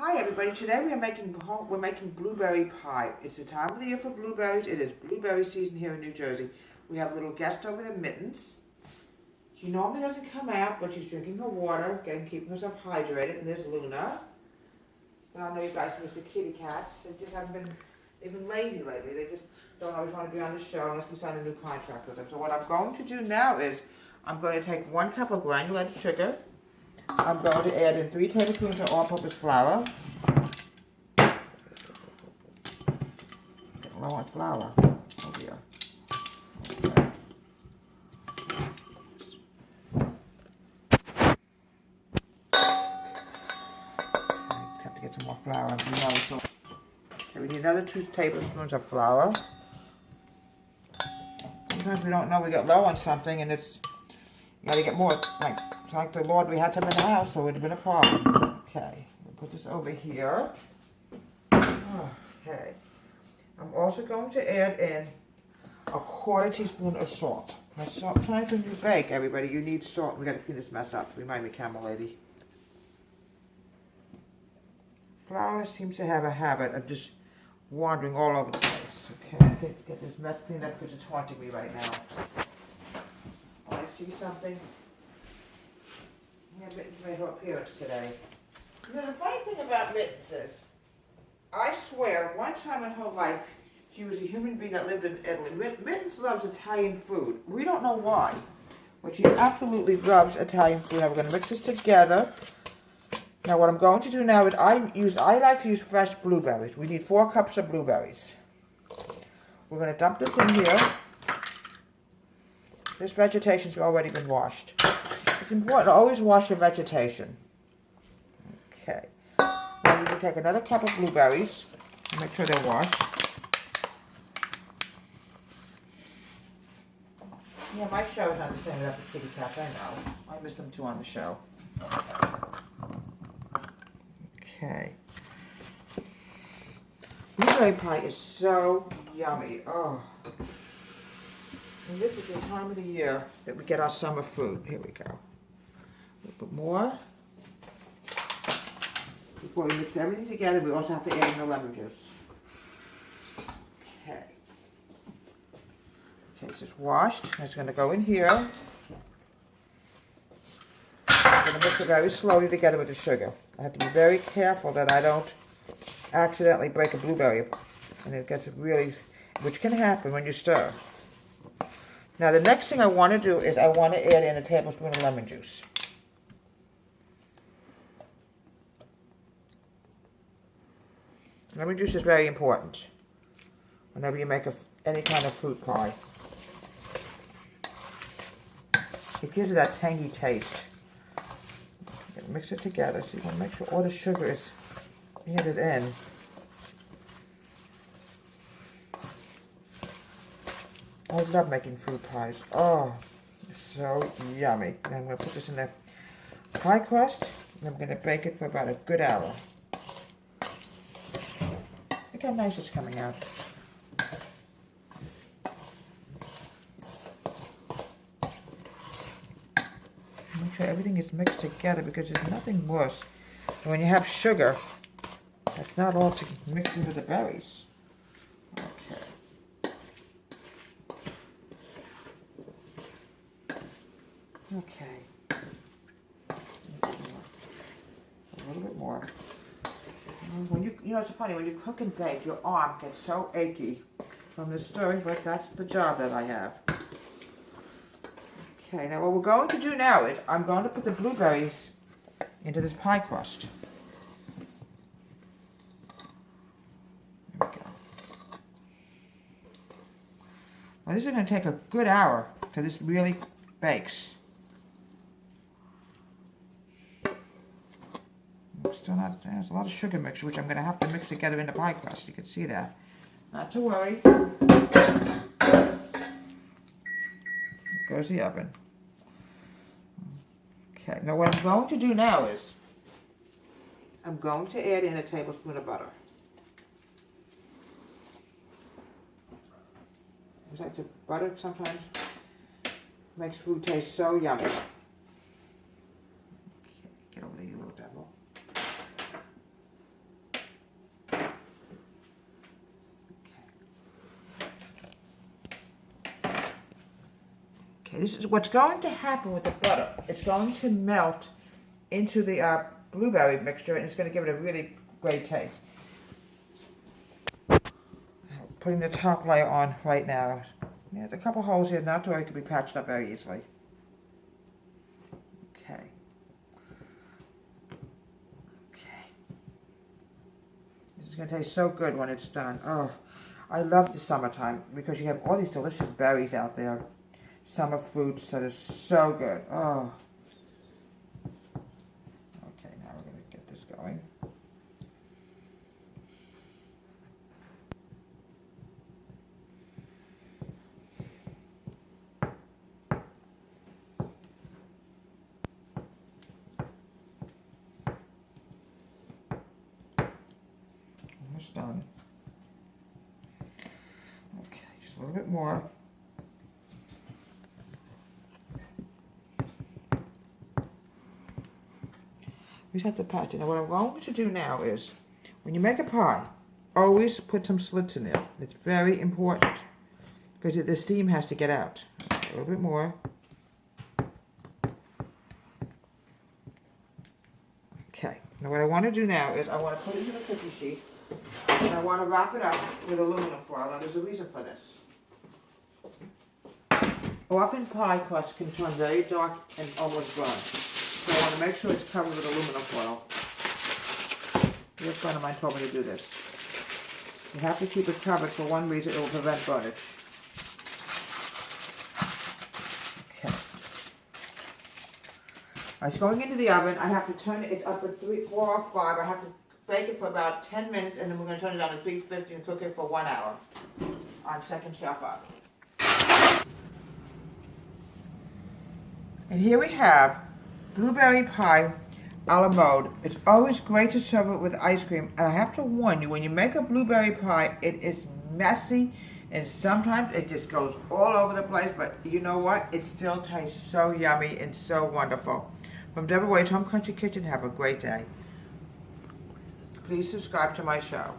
Hi everybody, today we're making blueberry pie. It's the time of the year for blueberries. It is blueberry season here in New Jersey. We have a little guest over there, Mittens. She normally doesn't come out, but she's drinking her water, keeping herself hydrated. And there's Luna. And I know you guys miss the kitty cats. They've been lazy lately. They just don't always want to be on the show unless we sign a new contract with them. So what I'm going to do now is, I'm going to take 1 cup of granulated sugar. I'm going to add in 3 tablespoons of all-purpose flour. Getting low on flour. Oh dear. Okay. Just have to get some more flour. Okay, we need another 2 tablespoons of flour. Sometimes we don't know we got low on something, and you gotta get more. Like the Lord, we had some in the house, so it would have been a problem. Okay, we'll put this over here. Okay. I'm also going to add in a 1/4 teaspoon of salt. Now, sometimes when you bake, everybody, you need salt. We gotta clean this mess up. Remind me, Camel Lady. Flour seems to have a habit of just wandering all over the place. Okay, get this mess cleaned up because it's haunting me right now. Oh, I see something. Yeah, Mittens made her appearance today. You know, the funny thing about Mittens is, I swear, one time in her life, she was a human being that lived in Italy. Mittens loves Italian food. We don't know why, but she absolutely loves Italian food. Now we're going to mix this together. Now what I'm going to do now is I like to use fresh blueberries. We need 4 cups of blueberries. We're going to dump this in here. This vegetation's already been washed. It's important to always wash your vegetation. Okay. Now we need to take another cup of blueberries. Make sure they're washed. Yeah, my show is not the same without the kitty cats, I know. I miss them too on the show. Okay. Blueberry pie is so yummy. Oh. And this is the time of the year that we get our summer fruit. Here we go. A little bit more. Before we mix everything together, we also have to add in the lemon juice. Okay. Okay, this is washed. It's going to go in here. I'm going to mix it very slowly together with the sugar. I have to be very careful that I don't accidentally break a blueberry. And it gets really, which can happen when you stir. Now the next thing I want to do is I want to add in a tablespoon of lemon juice. Lemon juice is very important whenever you make any kind of fruit pie. It gives it that tangy taste. Mix it together so you want to make sure all the sugar is added in. I love making fruit pies. Oh, it's so yummy. And I'm going to put this in the pie crust, and I'm going to bake it for about a good hour. Look how nice it's coming out. Make sure everything is mixed together because there's nothing worse than when you have sugar that's not all mixed into the berries. Okay. A little bit more. When you know, it's funny, when you cook and bake, your arm gets so achy from the stirring, but that's the job that I have. Okay, now what we're going to do now is I'm going to put the blueberries into this pie crust. There we go. Now this is going to take a good hour till this really bakes. Still not, there's a lot of sugar mixture, which I'm going to have to mix together in the pie crust. You can see that. Not to worry. There goes the oven. Okay, now what I'm going to do now is I'm going to add in a tablespoon of butter. It's like the butter sometimes makes food taste so yummy. Okay, get over there, you little devil. Okay, this is what's going to happen with the butter. It's going to melt into the blueberry mixture, and it's going to give it a really great taste. Putting the top layer on right now. There's a couple holes here, not to worry, it can be patched up very easily. Okay. Okay. This is going to taste so good when it's done. Oh, I love the summertime because you have all these delicious berries out there. Summer fruits that are so good. Oh. Okay, now we're going to get this going. Almost done. Okay, just a little bit more. We just have to patch it. Now what I'm going to do now is, when you make a pie, always put some slits in there. It's very important because the steam has to get out. Okay, a little bit more. Okay, now what I want to do now is I want to put it into the cookie sheet and I want to wrap it up with aluminum foil. Now there's a reason for this. Often pie crust can turn very dark and almost brown. So I want to make sure it's covered with aluminum foil. Your friend of mine told me to do this. You have to keep it covered for one reason: it will prevent burnage. Okay. It's going into the oven. I have to turn it. It's up at 4 or 5. I have to bake it for about 10 minutes, and then we're going to turn it down to 350 and cook it for 1 hour on second shelf oven. And here we have blueberry pie a la mode. It's always great to serve it with ice cream. And I have to warn you, when you make a blueberry pie, it is messy. And sometimes it just goes all over the place. But you know what? It still tastes so yummy and so wonderful. From Deborah Wade's Home Country Kitchen, have a great day. Please subscribe to my show.